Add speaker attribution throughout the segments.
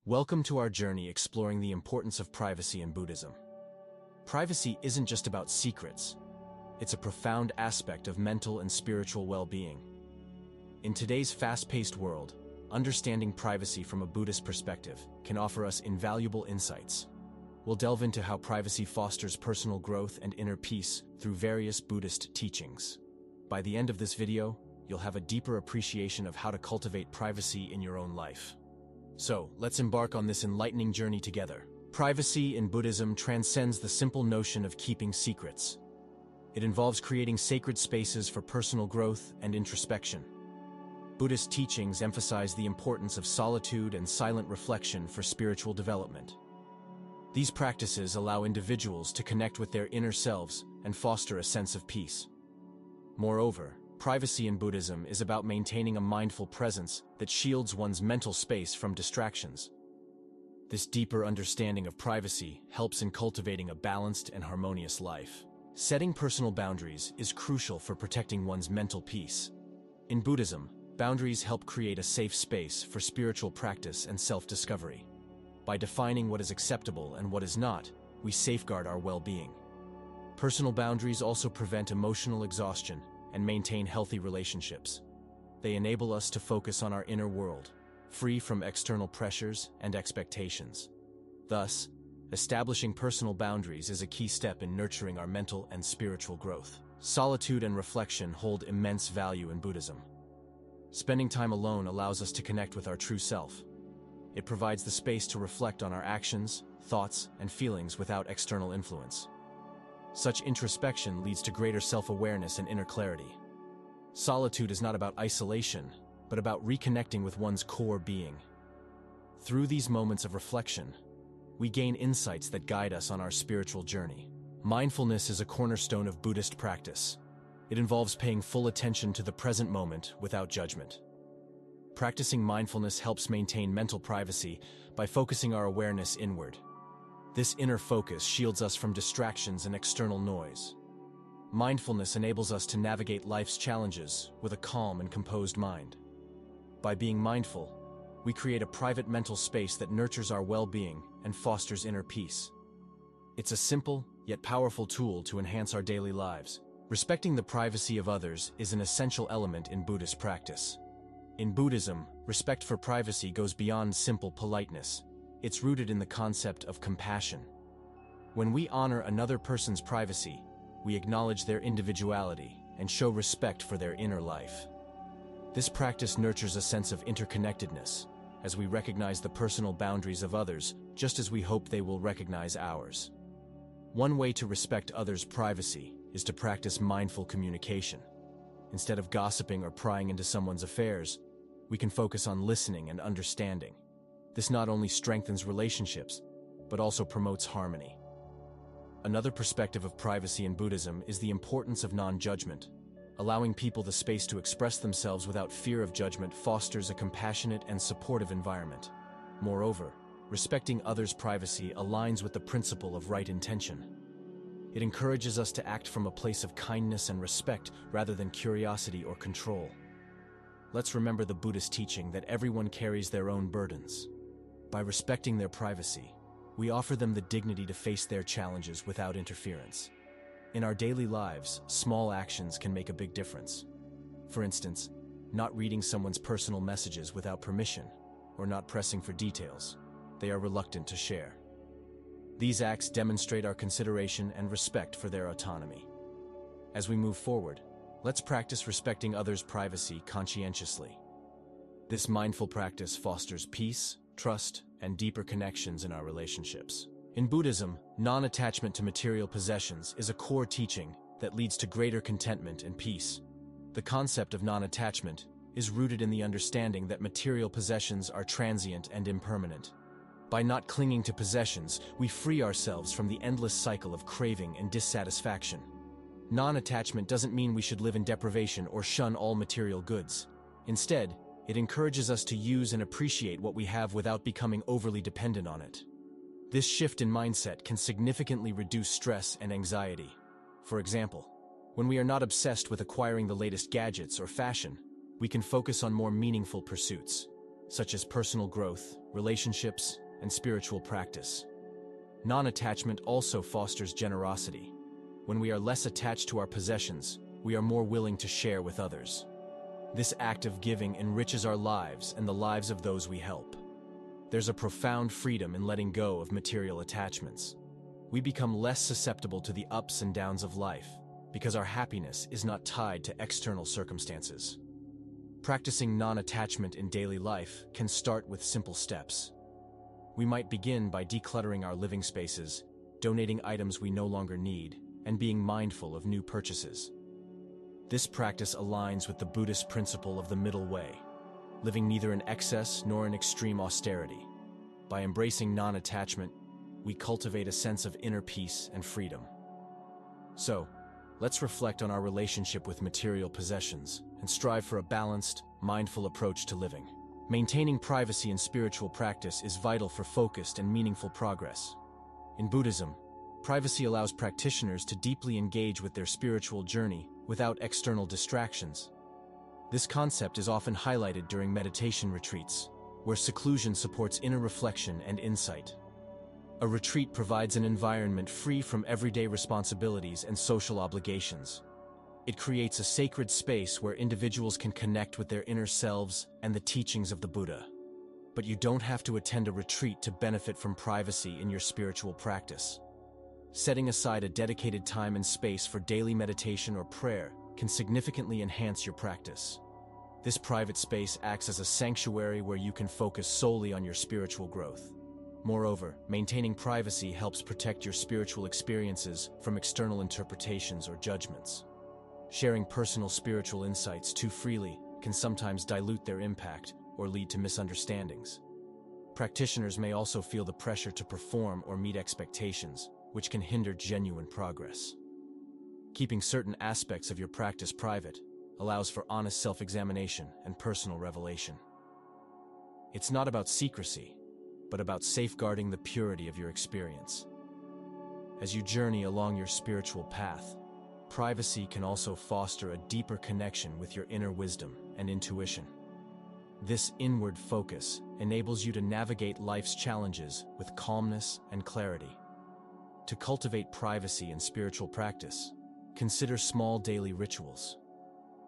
Speaker 1: Welcome to our journey exploring the importance of privacy in Buddhism. Privacy isn't just about secrets. It's a profound aspect of mental and spiritual well-being. In today's fast-paced world, understanding privacy from a Buddhist perspective can offer us invaluable insights. We'll delve into how privacy fosters personal growth and inner peace through various Buddhist teachings. By the end of this video, you'll have a deeper appreciation of how to cultivate privacy in your own life. So, let's embark on this enlightening journey together. Privacy in Buddhism transcends the simple notion of keeping secrets. It involves creating sacred spaces for personal growth and introspection. Buddhist teachings emphasize the importance of solitude and silent reflection for spiritual development. These practices allow individuals to connect with their inner selves and foster a sense of peace. Moreover, privacy in Buddhism is about maintaining a mindful presence that shields one's mental space from distractions. This deeper understanding of privacy helps in cultivating a balanced and harmonious life. Setting personal boundaries is crucial for protecting one's mental peace. In Buddhism, boundaries help create a safe space for spiritual practice and self-discovery. By defining what is acceptable and what is not, we safeguard our well-being. Personal boundaries also prevent emotional exhaustion and maintain healthy relationships. They enable us to focus on our inner world, free from external pressures and expectations. Thus, establishing personal boundaries is a key step in nurturing our mental and spiritual growth. Solitude and reflection hold immense value in Buddhism. Spending time alone allows us to connect with our true self. It provides the space to reflect on our actions, thoughts, and feelings without external influence. Such introspection leads to greater self-awareness and inner clarity. Solitude is not about isolation, but about reconnecting with one's core being. Through these moments of reflection, we gain insights that guide us on our spiritual journey. Mindfulness is a cornerstone of Buddhist practice. It involves paying full attention to the present moment without judgment. Practicing mindfulness helps maintain mental privacy by focusing our awareness inward. This inner focus shields us from distractions and external noise. Mindfulness enables us to navigate life's challenges with a calm and composed mind. By being mindful, we create a private mental space that nurtures our well-being and fosters inner peace. It's a simple, yet powerful tool to enhance our daily lives. Respecting the privacy of others is an essential element in Buddhist practice. In Buddhism, respect for privacy goes beyond simple politeness. It's rooted in the concept of compassion. When we honor another person's privacy, we acknowledge their individuality and show respect for their inner life. This practice nurtures a sense of interconnectedness, as we recognize the personal boundaries of others just as we hope they will recognize ours. One way to respect others' privacy is to practice mindful communication. Instead of gossiping or prying into someone's affairs, we can focus on listening and understanding. This not only strengthens relationships, but also promotes harmony. Another perspective of privacy in Buddhism is the importance of non-judgment. Allowing people the space to express themselves without fear of judgment fosters a compassionate and supportive environment. Moreover, respecting others' privacy aligns with the principle of right intention. It encourages us to act from a place of kindness and respect rather than curiosity or control. Let's remember the Buddhist teaching that everyone carries their own burdens. By respecting their privacy, we offer them the dignity to face their challenges without interference. In our daily lives, small actions can make a big difference. For instance, not reading someone's personal messages without permission, or not pressing for details they are reluctant to share. These acts demonstrate our consideration and respect for their autonomy. As we move forward, let's practice respecting others' privacy conscientiously. This mindful practice fosters peace, trust, and deeper connections in our relationships. In Buddhism, non-attachment to material possessions is a core teaching that leads to greater contentment and peace. The concept of non-attachment is rooted in the understanding that material possessions are transient and impermanent. By not clinging to possessions, we free ourselves from the endless cycle of craving and dissatisfaction. Non-attachment doesn't mean we should live in deprivation or shun all material goods. Instead, it encourages us to use and appreciate what we have without becoming overly dependent on it. This shift in mindset can significantly reduce stress and anxiety. For example, when we are not obsessed with acquiring the latest gadgets or fashion, we can focus on more meaningful pursuits. such as personal growth, relationships, and spiritual practice. Non-attachment also fosters generosity. When we are less attached to our possessions, we are more willing to share with others. This act of giving enriches our lives and the lives of those we help. There's a profound freedom in letting go of material attachments. We become less susceptible to the ups and downs of life because our happiness is not tied to external circumstances. Practicing non-attachment in daily life can start with simple steps. We might begin by decluttering our living spaces, donating items we no longer need, and being mindful of new purchases. This practice aligns with the Buddhist principle of the middle way, living neither in excess nor in extreme austerity. By embracing non-attachment, we cultivate a sense of inner peace and freedom. So, let's reflect on our relationship with material possessions and strive for a balanced, mindful approach to living. Maintaining privacy in spiritual practice is vital for focused and meaningful progress. In Buddhism, privacy allows practitioners to deeply engage with their spiritual journey without external distractions. This concept is often highlighted during meditation retreats, where seclusion supports inner reflection and insight. A retreat provides an environment free from everyday responsibilities and social obligations. It creates a sacred space where individuals can connect with their inner selves and the teachings of the Buddha. But you don't have to attend a retreat to benefit from privacy in your spiritual practice. Setting aside a dedicated time and space for daily meditation or prayer can significantly enhance your practice. This private space acts as a sanctuary where you can focus solely on your spiritual growth. Moreover, maintaining privacy helps protect your spiritual experiences from external interpretations or judgments. Sharing personal spiritual insights too freely can sometimes dilute their impact or lead to misunderstandings. Practitioners may also feel the pressure to perform or meet expectations, which can hinder genuine progress. Keeping certain aspects of your practice private allows for honest self-examination and personal revelation. It's not about secrecy, but about safeguarding the purity of your experience. As you journey along your spiritual path, privacy can also foster a deeper connection with your inner wisdom and intuition. This inward focus enables you to navigate life's challenges with calmness and clarity. To cultivate privacy in spiritual practice, consider small daily rituals.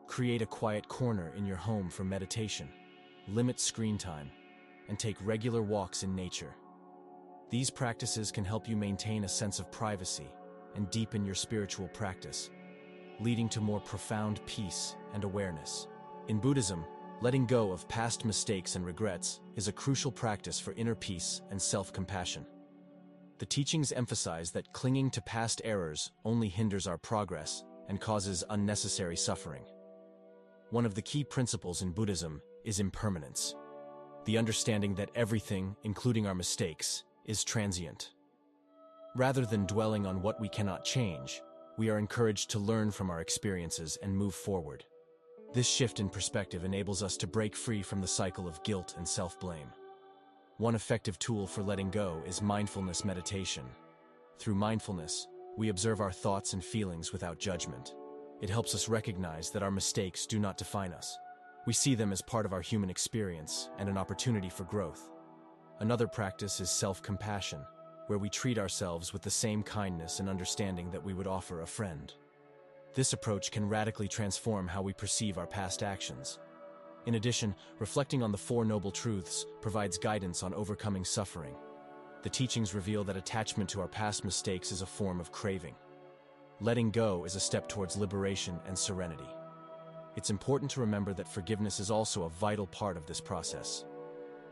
Speaker 1: Create a quiet corner in your home for meditation, limit screen time, and take regular walks in nature. These practices can help you maintain a sense of privacy and deepen your spiritual practice, leading to more profound peace and awareness. In Buddhism, letting go of past mistakes and regrets is a crucial practice for inner peace and self-compassion. The teachings emphasize that clinging to past errors only hinders our progress and causes unnecessary suffering. One of the key principles in Buddhism is impermanence, the understanding that everything, including our mistakes, is transient. Rather than dwelling on what we cannot change, we are encouraged to learn from our experiences and move forward. This shift in perspective enables us to break free from the cycle of guilt and self-blame. One effective tool for letting go is mindfulness meditation. Through mindfulness, we observe our thoughts and feelings without judgment. It helps us recognize that our mistakes do not define us. We see them as part of our human experience and an opportunity for growth. Another practice is self-compassion, where we treat ourselves with the same kindness and understanding that we would offer a friend. This approach can radically transform how we perceive our past actions. In addition, reflecting on the Four Noble Truths provides guidance on overcoming suffering. The teachings reveal that attachment to our past mistakes is a form of craving. Letting go is a step towards liberation and serenity. It's important to remember that forgiveness is also a vital part of this process.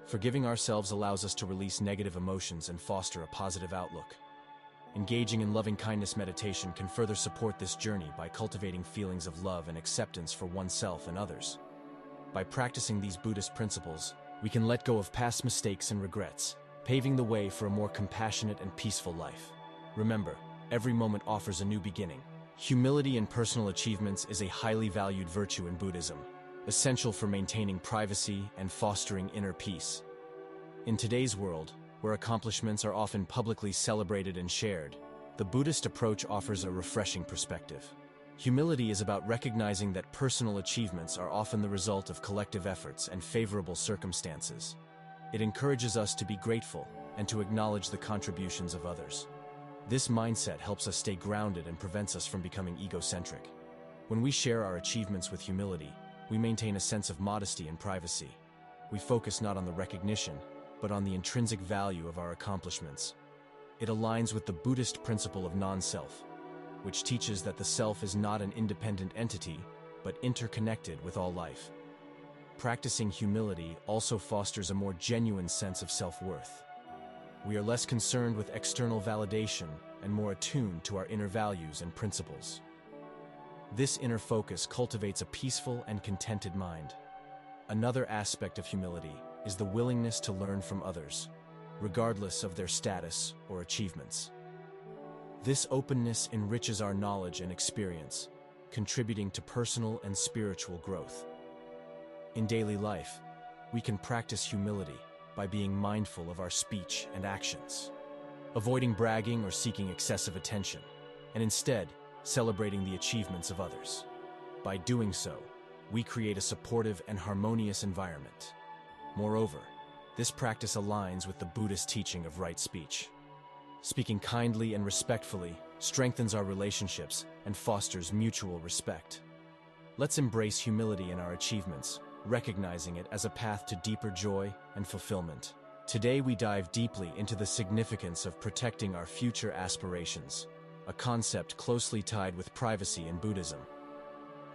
Speaker 1: Forgiving ourselves allows us to release negative emotions and foster a positive outlook. Engaging in loving-kindness meditation can further support this journey by cultivating feelings of love and acceptance for oneself and others. By practicing these Buddhist principles, we can let go of past mistakes and regrets, paving the way for a more compassionate and peaceful life. Remember, every moment offers a new beginning. Humility in personal achievements is a highly valued virtue in Buddhism, essential for maintaining privacy and fostering inner peace. In today's world, where accomplishments are often publicly celebrated and shared, the Buddhist approach offers a refreshing perspective. Humility is about recognizing that personal achievements are often the result of collective efforts and favorable circumstances. It encourages us to be grateful and to acknowledge the contributions of others. This mindset helps us stay grounded and prevents us from becoming egocentric. When we share our achievements with humility, we maintain a sense of modesty and privacy. We focus not on the recognition, but on the intrinsic value of our accomplishments. It aligns with the Buddhist principle of non-self, which teaches that the self is not an independent entity, but interconnected with all life. Practicing humility also fosters a more genuine sense of self-worth. We are less concerned with external validation and more attuned to our inner values and principles. This inner focus cultivates a peaceful and contented mind. Another aspect of humility is the willingness to learn from others, regardless of their status or achievements. This openness enriches our knowledge and experience, contributing to personal and spiritual growth. In daily life, we can practice humility by being mindful of our speech and actions, avoiding bragging or seeking excessive attention, and instead celebrating the achievements of others. By doing so, we create a supportive and harmonious environment. Moreover, this practice aligns with the Buddhist teaching of right speech. Speaking kindly and respectfully strengthens our relationships and fosters mutual respect. Let's embrace humility in our achievements, recognizing it as a path to deeper joy and fulfillment. Today we dive deeply into the significance of protecting our future aspirations, a concept closely tied with privacy in Buddhism.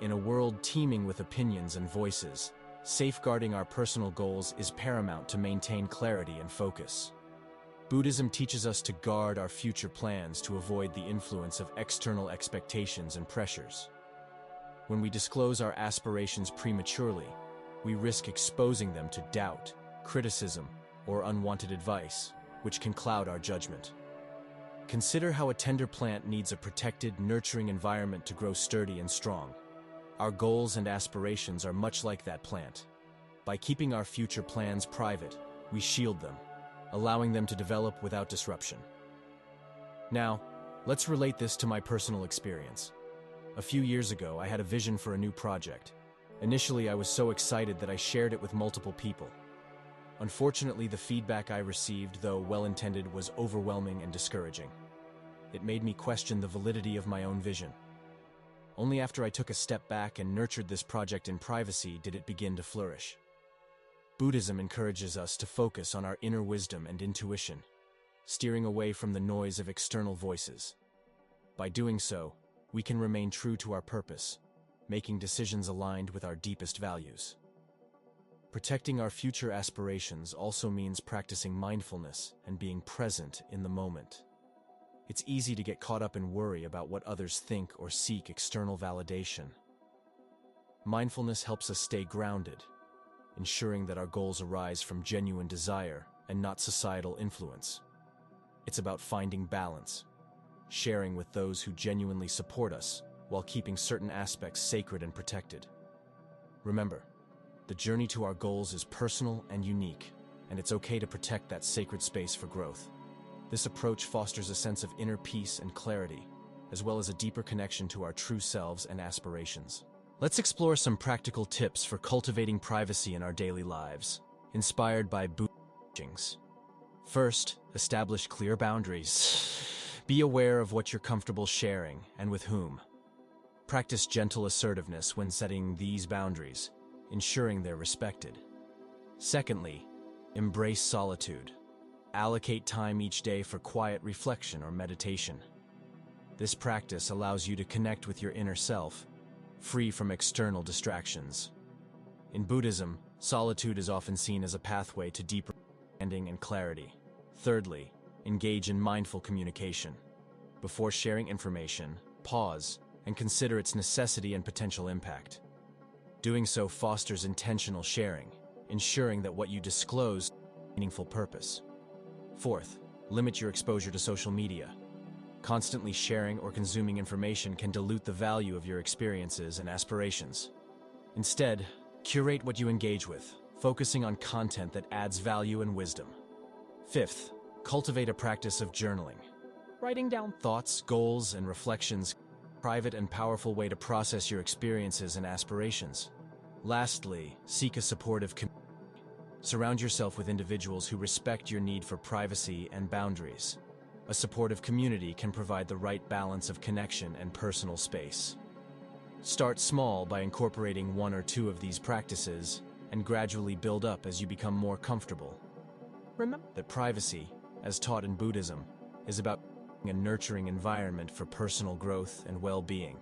Speaker 1: In a world teeming with opinions and voices, safeguarding our personal goals is paramount to maintain clarity and focus. Buddhism teaches us to guard our future plans to avoid the influence of external expectations and pressures. When we disclose our aspirations prematurely, we risk exposing them to doubt, criticism, or unwanted advice, which can cloud our judgment. Consider how a tender plant needs a protected, nurturing environment to grow sturdy and strong. Our goals and aspirations are much like that plant. By keeping our future plans private, we shield them, allowing them to develop without disruption. Now, let's relate this to my personal experience. A few years ago, I had a vision for a new project. Initially, I was so excited that I shared it with multiple people. Unfortunately, the feedback I received, though well-intended, was overwhelming and discouraging. It made me question the validity of my own vision. Only after I took a step back and nurtured this project in privacy did it begin to flourish. Buddhism encourages us to focus on our inner wisdom and intuition, steering away from the noise of external voices. By doing so, we can remain true to our purpose, making decisions aligned with our deepest values. Protecting our future aspirations also means practicing mindfulness and being present in the moment. It's easy to get caught up in worry about what others think or seek external validation. Mindfulness helps us stay grounded, ensuring that our goals arise from genuine desire and not societal influence. It's about finding balance, sharing with those who genuinely support us while keeping certain aspects sacred and protected. Remember, the journey to our goals is personal and unique, and it's okay to protect that sacred space for growth. This approach fosters a sense of inner peace and clarity, as well as a deeper connection to our true selves and aspirations. Let's explore some practical tips for cultivating privacy in our daily lives, inspired by Buddhist teachings. First, establish clear boundaries. Be aware of what you're comfortable sharing and with whom. Practice gentle assertiveness when setting these boundaries, ensuring they're respected. Secondly, embrace solitude. Allocate time each day for quiet reflection or meditation. This practice allows you to connect with your inner self, free from external distractions. In Buddhism, solitude is often seen as a pathway to deeper understanding and clarity. Thirdly, engage in mindful communication. Before sharing information, pause and consider its necessity and potential impact. Doing so fosters intentional sharing, ensuring that what you disclose has a meaningful purpose. Fourth, limit your exposure to social media. Constantly sharing or consuming information can dilute the value of your experiences and aspirations. Instead, curate what you engage with, focusing on content that adds value and wisdom. Fifth, cultivate a practice of journaling. Writing down thoughts, goals, and reflections private and powerful way to process your experiences and aspirations. Lastly, seek a supportive community. Surround yourself with individuals who respect your need for privacy and boundaries. A supportive community can provide the right balance of connection and personal space. Start small by incorporating one or two of these practices and gradually build up as you become more comfortable. Remember that privacy, as taught in Buddhism, is about a nurturing environment for personal growth and well-being.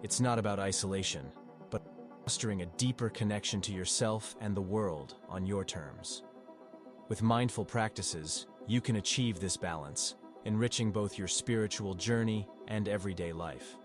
Speaker 1: It's not about isolation, but fostering a deeper connection to yourself and the world on your terms. With mindful practices, you can achieve this balance, enriching both your spiritual journey and everyday life.